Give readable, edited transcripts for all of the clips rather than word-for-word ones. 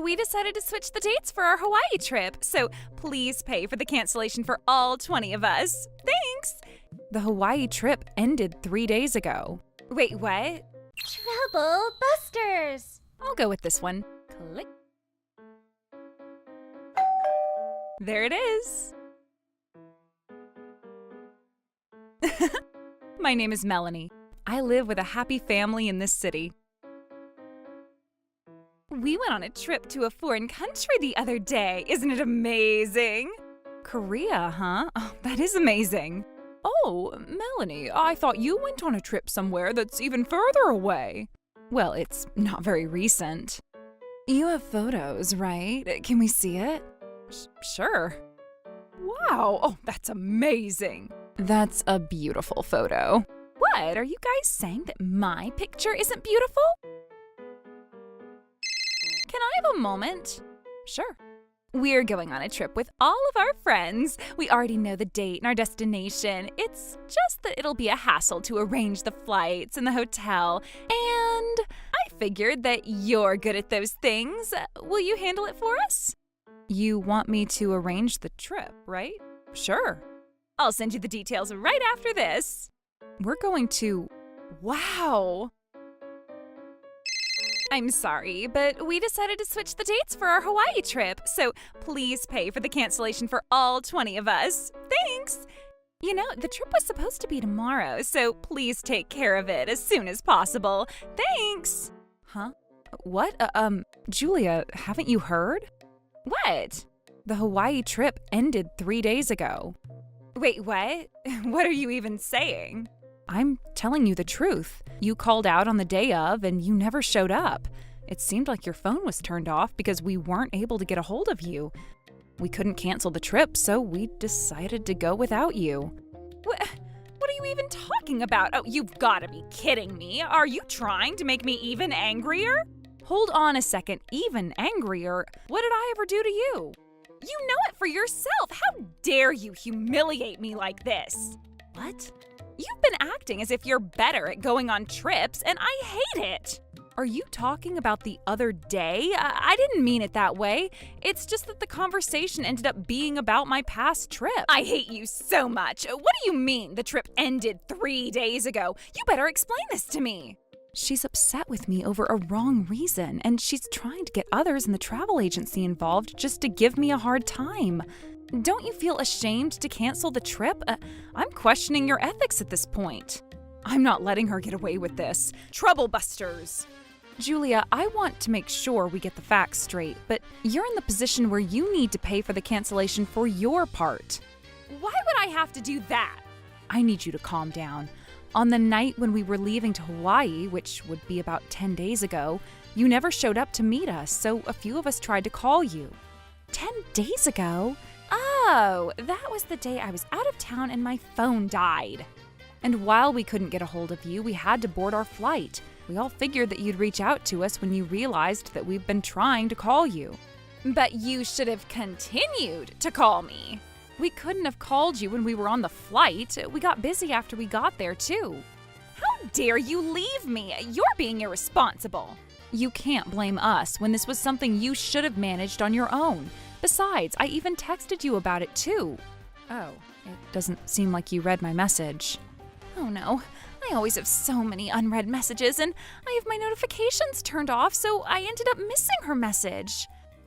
we decided to switch the dates for our Hawaii trip, so please pay for the cancellation for all 20 of us. Thanks! The Hawaii trip ended 3 days ago. Wait, what? Trouble Busters! I'll go with this one. Click. There it is. My name is Melanie. I live with a happy family in this city. We went on a trip to a foreign country the other day. Isn't it amazing? Korea, huh? Oh, that is amazing. Oh, Melanie, I thought you went on a trip somewhere that's even further away. Well, it's not very recent. You have photos, right? Can we see it? Sure. Wow, oh, that's amazing. That's a beautiful photo. What, are you guys saying that my picture isn't beautiful? Can I have a moment? Sure. We're going on a trip with all of our friends. We already know the date and our destination. It's just that it'll be a hassle to arrange the flights and the hotel. And I figured that you're good at those things. Will you handle it for us? You want me to arrange the trip, right? Sure. I'll send you the details right after this. We're going to... Wow! I'm sorry, but we decided to switch the dates for our Hawaii trip, so please pay for the cancellation for all 20 of us. Thanks! You know, the trip was supposed to be tomorrow, so please take care of it as soon as possible. Thanks! Huh? What? Julia, haven't you heard? What? The Hawaii trip ended 3 days ago. Wait, what? What are you even saying? I'm telling you the truth. You called out on the day of and you never showed up. It seemed like your phone was turned off because we weren't able to get a hold of you. We couldn't cancel the trip, so we decided to go without you. What are you even talking about? Oh, you've got to be kidding me. Are you trying to make me even angrier? Hold on a second. Even angrier? What did I ever do to you? You know it for yourself. How dare you humiliate me like this? What? You've been acting as if you're better at going on trips, and I hate it. Are you talking about the other day? I didn't mean it that way. It's just that the conversation ended up being about my past trip. I hate you so much. What do you mean the trip ended 3 days ago? You better explain this to me. She's upset with me over a wrong reason, and she's trying to get others in the travel agency involved just to give me a hard time. Don't you feel ashamed to cancel the trip? I'm questioning your ethics at this point. I'm not letting her get away with this. Trouble Busters! Julia, I want to make sure we get the facts straight, but you're in the position where you need to pay for the cancellation for your part. Why would I have to do that? I need you to calm down. On the night when we were leaving to Hawaii, which would be about 10 days ago, you never showed up to meet us, so a few of us tried to call you. 10 days ago? Oh, that was the day I was out of town and my phone died. And while we couldn't get a hold of you, we had to board our flight. We all figured that you'd reach out to us when you realized that we've been trying to call you. But you should have continued to call me. We couldn't have called you when we were on the flight. We got busy after we got there, too. How dare you leave me? You're being irresponsible. You can't blame us when this was something you should have managed on your own. Besides, I even texted you about it, too. Oh, it doesn't seem like you read my message. Oh, no. I always have so many unread messages, and I have my notifications turned off, so I ended up missing her message.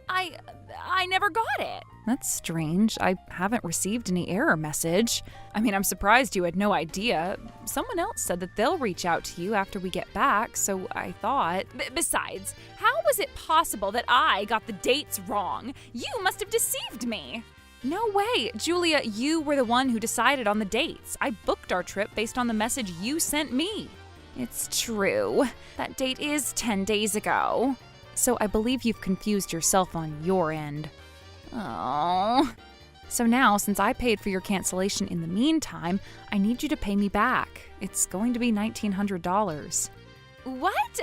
I never got it. That's strange. I haven't received any error message. I mean, I'm surprised you had no idea. Someone else said that they'll reach out to you after we get back, so I thought... Besides, how was it possible that I got the dates wrong? You must have deceived me. No way. Julia, you were the one who decided on the dates. I booked our trip based on the message you sent me. It's true. That date is 10 days ago. So I believe you've confused yourself on your end. Oh. So now, since I paid for your cancellation in the meantime, I need you to pay me back. It's going to be $1,900. What?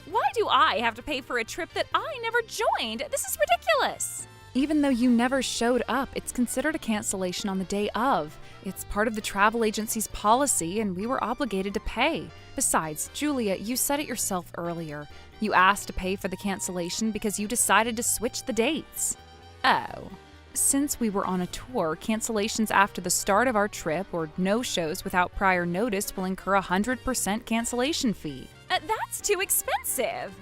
Why do I have to pay for a trip that I never joined? This is ridiculous. Even though you never showed up, it's considered a cancellation on the day of. It's part of the travel agency's policy, and we were obligated to pay. Besides, Julia, you said it yourself earlier. You asked to pay for the cancellation because you decided to switch the dates. Oh. Since we were on a tour, cancellations after the start of our trip or no-shows without prior notice will incur a 100% cancellation fee. That's too expensive.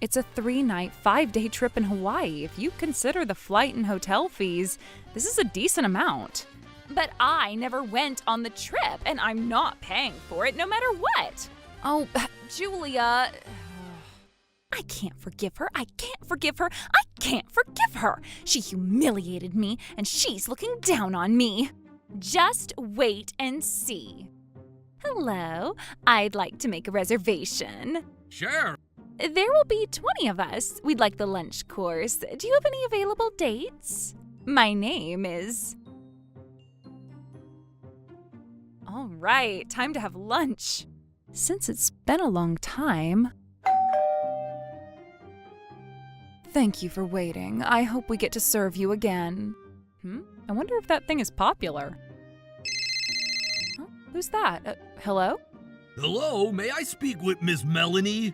It's a 3-night, 5-day trip in Hawaii. If you consider the flight and hotel fees, this is a decent amount. But I never went on the trip, and I'm not paying for it no matter what. Oh, Julia. I can't forgive her. I can't forgive her. I can't forgive her. She humiliated me, and she's looking down on me. Just wait and see. Hello, I'd like to make a reservation. Sure. There will be 20 of us. We'd like the lunch course. Do you have any available dates? My name is... All right, time to have lunch. Since it's been a long time... Thank you for waiting. I hope we get to serve you again. I wonder if that thing is popular. Oh, who's that? Hello? Hello, may I speak with Miss Melanie?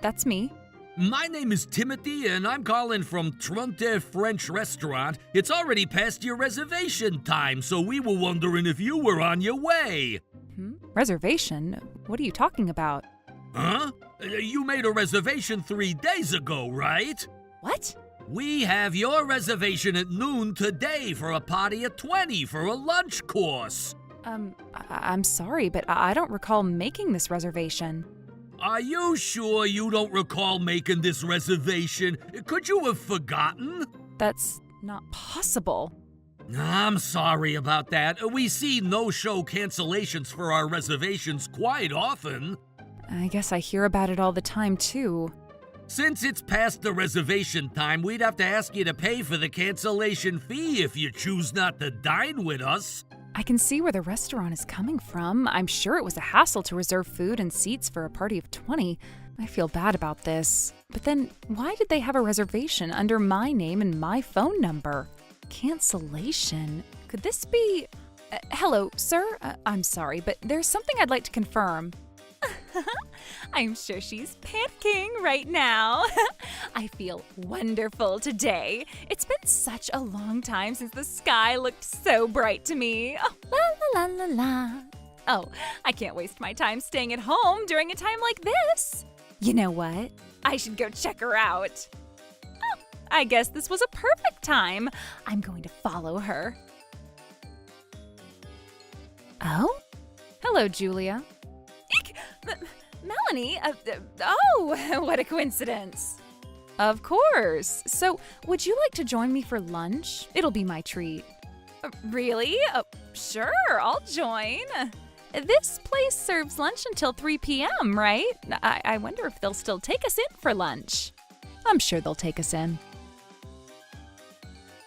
That's me. My name is Timothy, and I'm calling from Tronte French Restaurant. It's already past your reservation time, so we were wondering if you were on your way. Reservation? What are you talking about? Huh? You made a reservation 3 days ago, right? What? We have your reservation at noon today for a party at 20 for a lunch course. I'm sorry, but I don't recall making this reservation. Are you sure you don't recall making this reservation? Could you have forgotten? That's not possible. I'm sorry about that. We see no-show cancellations for our reservations quite often. I guess I hear about it all the time, too. Since it's past the reservation time, we'd have to ask you to pay for the cancellation fee if you choose not to dine with us. I can see where the restaurant is coming from. I'm sure it was a hassle to reserve food and seats for a party of 20. I feel bad about this. But then, why did they have a reservation under my name and my phone number? Cancellation? Could this be... hello, sir? I'm sorry, but there's something I'd like to confirm. I'm sure she's panicking right now. I feel wonderful today. It's been such a long time since the sky looked so bright to me. Oh, la la la la la. Oh, I can't waste my time staying at home during a time like this. You know what? I should go check her out. Oh, I guess this was a perfect time. I'm going to follow her. Oh? Hello, Julia. Eek! Melanie? Oh, what a coincidence. Of course. So, would you like to join me for lunch? It'll be my treat. Really? Sure, I'll join. This place serves lunch until 3 p.m., right? I wonder if they'll still take us in for lunch. I'm sure they'll take us in.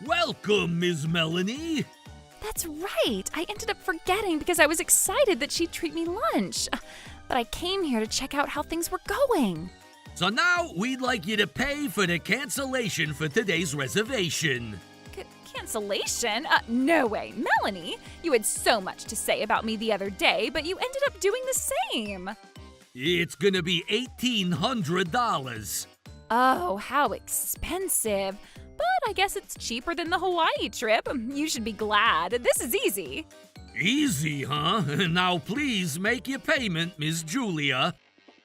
Welcome, Ms. Melanie. That's right. I ended up forgetting because I was excited that she'd treat me lunch. But I came here to check out how things were going. So now we'd like you to pay for the cancellation for today's reservation. Cancellation? No way. Melanie, you had so much to say about me the other day, but you ended up doing the same. It's gonna be $1,800. Oh, how expensive. But I guess it's cheaper than the Hawaii trip. You should be glad. This is easy. Easy, huh? Now please make your payment, Miss Julia.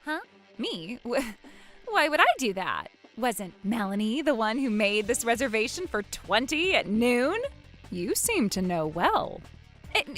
Huh? Me? Why would I do that? Wasn't Melanie the one who made this reservation for 20 at noon? You seem to know well.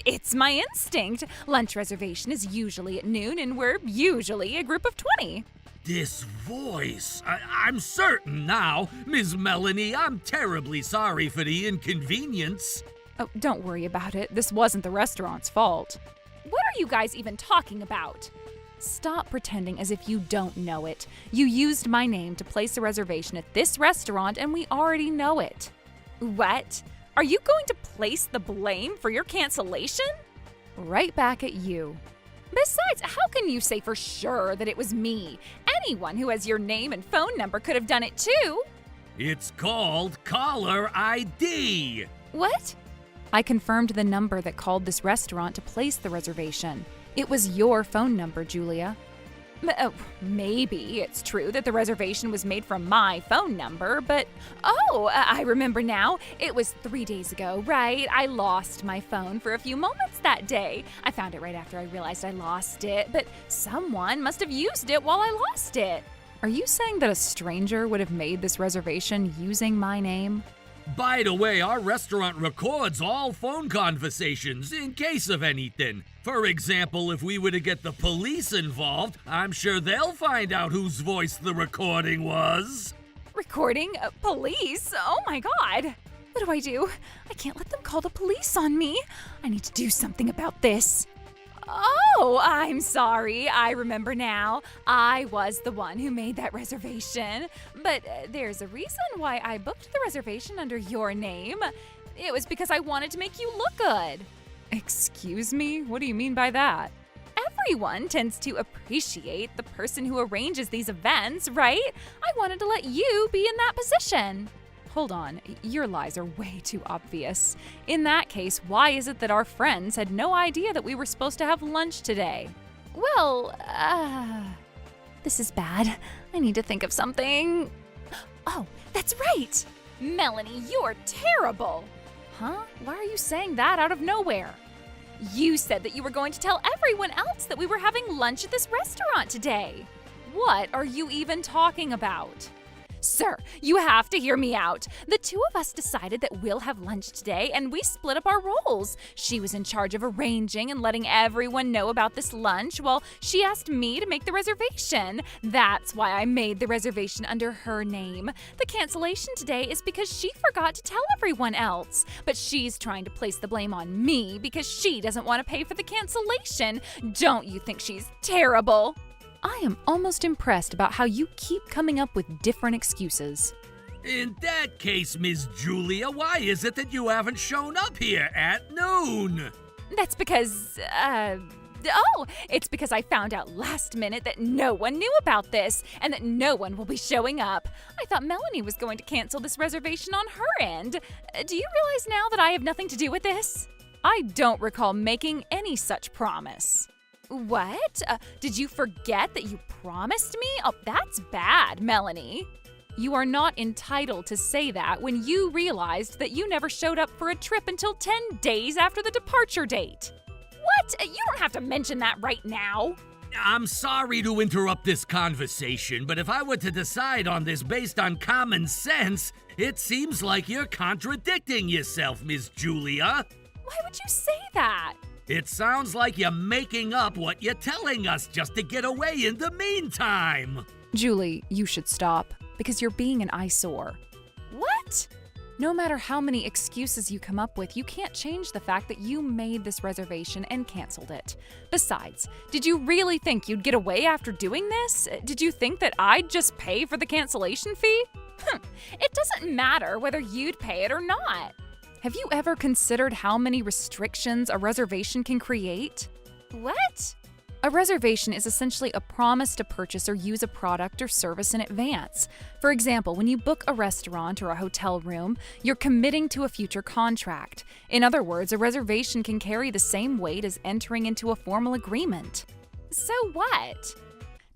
It's my instinct. Lunch reservation is usually at noon, and we're usually a group of 20. This voice. I'm certain now. Miss Melanie, I'm terribly sorry for the inconvenience. Oh, don't worry about it. This wasn't the restaurant's fault. What are you guys even talking about? Stop pretending as if you don't know it. You used my name to place a reservation at this restaurant, and we already know it. What? Are you going to place the blame for your cancellation? Right back at you. Besides, how can you say for sure that it was me? Anyone who has your name and phone number could have done it too. It's called caller ID. What? I confirmed the number that called this restaurant to place the reservation. It was your phone number, Julia. Maybe it's true that the reservation was made from my phone number, but I remember now. It was 3 days ago, right? I lost my phone for a few moments that day. I found it right after I realized I lost it, but someone must have used it while I lost it. Are you saying that a stranger would have made this reservation using my name? By the way, our restaurant records all phone conversations in case of anything. For example, if we were to get the police involved, I'm sure they'll find out whose voice the recording was. Recording? Police? Oh my god! What do I do? I can't let them call the police on me. I need to do something about this. Oh, I'm sorry. I remember now. I was the one who made that reservation. But there's a reason why I booked the reservation under your name. It was because I wanted to make you look good. Excuse me? What do you mean by that? Everyone tends to appreciate the person who arranges these events, right? I wanted to let you be in that position. Hold on, your lies are way too obvious. In that case, why is it that our friends had no idea that we were supposed to have lunch today? Well, this is bad. I need to think of something. Oh, that's right! Melanie, you're terrible! Huh? Why are you saying that out of nowhere? You said that you were going to tell everyone else that we were having lunch at this restaurant today. What are you even talking about? Sir, you have to hear me out. The two of us decided that we'll have lunch today, and we split up our roles. She was in charge of arranging and letting everyone know about this lunch, while she asked me to make the reservation. That's why I made the reservation under her name. The cancellation today is because she forgot to tell everyone else. But she's trying to place the blame on me because she doesn't want to pay for the cancellation. Don't you think she's terrible? I am almost impressed about how you keep coming up with different excuses. In that case, Miss Julia, why is it that you haven't shown up here at noon? That's because, it's because I found out last minute that no one knew about this and that no one will be showing up. I thought Melanie was going to cancel this reservation on her end. Do you realize now that I have nothing to do with this? I don't recall making any such promise. What? Did you forget that you promised me? Oh, that's bad, Melanie. You are not entitled to say that when you realized that you never showed up for a trip until 10 days after the departure date. What? You don't have to mention that right now. I'm sorry to interrupt this conversation, but if I were to decide on this based on common sense, it seems like you're contradicting yourself, Miss Julia. Why would you say that? It sounds like you're making up what you're telling us just to get away in the meantime. Julie, you should stop, because you're being an eyesore. What? No matter how many excuses you come up with, you can't change the fact that you made this reservation and canceled it. Besides, did you really think you'd get away after doing this? Did you think that I'd just pay for the cancellation fee? It doesn't matter whether you'd pay it or not. Have you ever considered how many restrictions a reservation can create? What? A reservation is essentially a promise to purchase or use a product or service in advance. For example, when you book a restaurant or a hotel room, you're committing to a future contract. In other words, a reservation can carry the same weight as entering into a formal agreement. So what?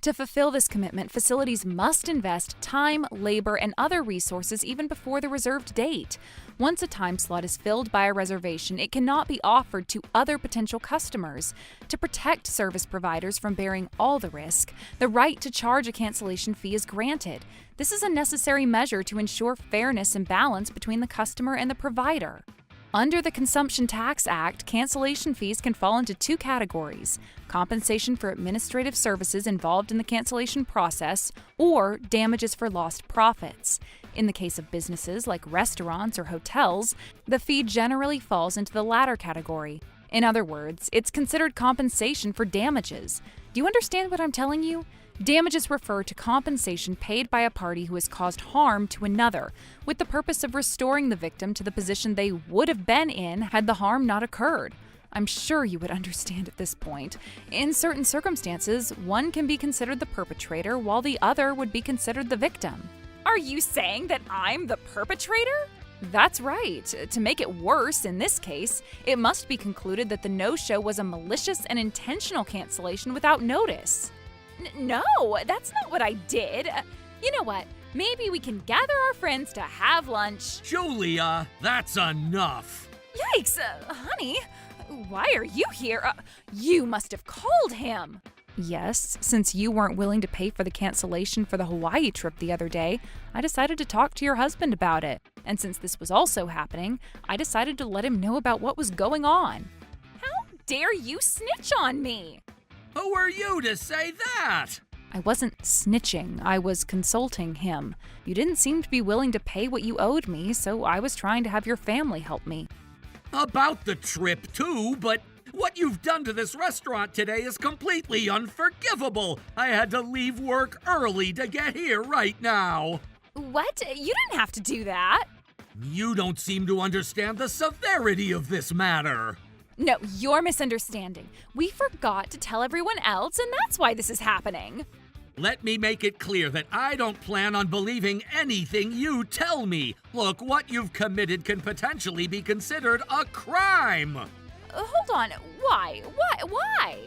To fulfill this commitment, facilities must invest time, labor, and other resources even before the reserved date. Once a time slot is filled by a reservation, it cannot be offered to other potential customers. To protect service providers from bearing all the risk, the right to charge a cancellation fee is granted. This is a necessary measure to ensure fairness and balance between the customer and the provider. Under the Consumption Tax Act, cancellation fees can fall into two categories: compensation for administrative services involved in the cancellation process, or damages for lost profits. In the case of businesses like restaurants or hotels, the fee generally falls into the latter category. In other words, it's considered compensation for damages. Do you understand what I'm telling you? Damages refer to compensation paid by a party who has caused harm to another, with the purpose of restoring the victim to the position they would have been in had the harm not occurred. I'm sure you would understand at this point. In certain circumstances, one can be considered the perpetrator while the other would be considered the victim. Are you saying that I'm the perpetrator? That's right. To make it worse, in this case, it must be concluded that the no-show was a malicious and intentional cancellation without notice. No, that's not what I did. You know what? Maybe we can gather our friends to have lunch. Julia, that's enough. Yikes, honey, why are you here? You must have called him. Yes, since you weren't willing to pay for the cancellation for the Hawaii trip the other day, I decided to talk to your husband about it. And since this was also happening, I decided to let him know about what was going on. How dare you snitch on me? Who are you to say that? I wasn't snitching, I was consulting him. You didn't seem to be willing to pay what you owed me, so I was trying to have your family help me. About the trip, too, but what you've done to this restaurant today is completely unforgivable. I had to leave work early to get here right now. What? You didn't have to do that. You don't seem to understand the severity of this matter. No, you're misunderstanding. We forgot to tell everyone else, and that's why this is happening. Let me make it clear that I don't plan on believing anything you tell me. Look, what you've committed can potentially be considered a crime. Hold on. Why? Why?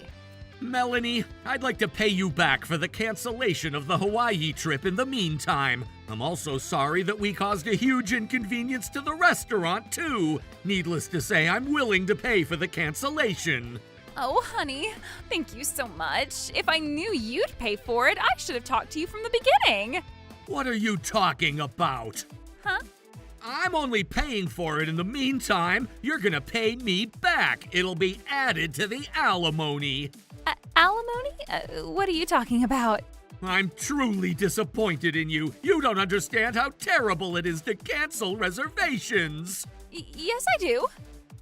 Melanie, I'd like to pay you back for the cancellation of the Hawaii trip in the meantime. I'm also sorry that we caused a huge inconvenience to the restaurant, too. Needless to say, I'm willing to pay for the cancellation. Oh, honey, thank you so much. If I knew you'd pay for it, I should have talked to you from the beginning. What are you talking about? Huh? I'm only paying for it in the meantime. You're gonna pay me back. It'll be added to the alimony. Alimony? What are you talking about? I'm truly disappointed in you. You don't understand how terrible it is to cancel reservations. Yes, I do.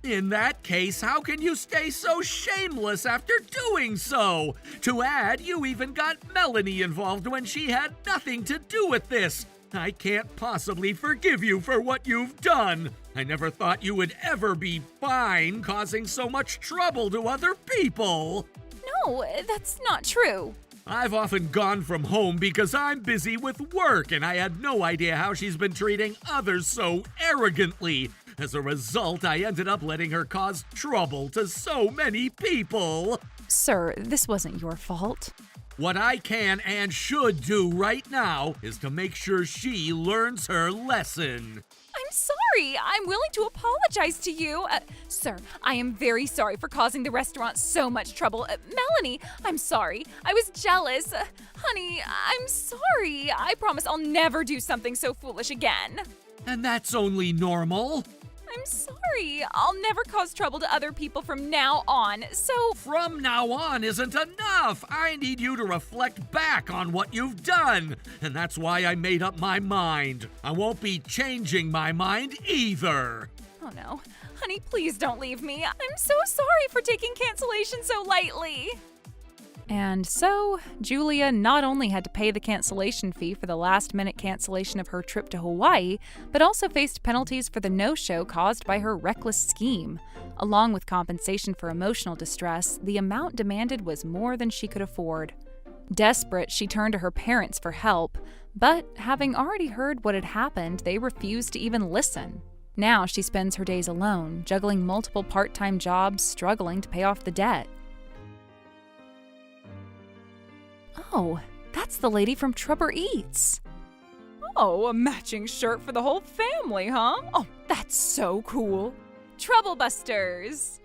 In that case, how can you stay so shameless after doing so? To add, you even got Melanie involved when she had nothing to do with this. I can't possibly forgive you for what you've done. I never thought you would ever be fine causing so much trouble to other people. No, that's not true. I've often gone from home because I'm busy with work, and I had no idea how she's been treating others so arrogantly. As a result, I ended up letting her cause trouble to so many people. Sir, this wasn't your fault. What I can and should do right now is to make sure she learns her lesson. I'm sorry. I'm willing to apologize to you. Sir, I am very sorry for causing the restaurant so much trouble. Melanie, I'm sorry. I was jealous. Honey, I'm sorry. I promise I'll never do something so foolish again. And that's only normal. I'm sorry. I'll never cause trouble to other people from now on, so… From now on isn't enough. I need you to reflect back on what you've done. And that's why I made up my mind. I won't be changing my mind either. Oh no. Honey, please don't leave me. I'm so sorry for taking cancellation so lightly. And so, Julia not only had to pay the cancellation fee for the last-minute cancellation of her trip to Hawaii, but also faced penalties for the no-show caused by her reckless scheme. Along with compensation for emotional distress, the amount demanded was more than she could afford. Desperate, she turned to her parents for help, but having already heard what had happened, they refused to even listen. Now she spends her days alone, juggling multiple part-time jobs, struggling to pay off the debt. Oh, that's the lady from Trubber Eats. Oh, a matching shirt for the whole family, huh? Oh, that's so cool. Trouble Busters!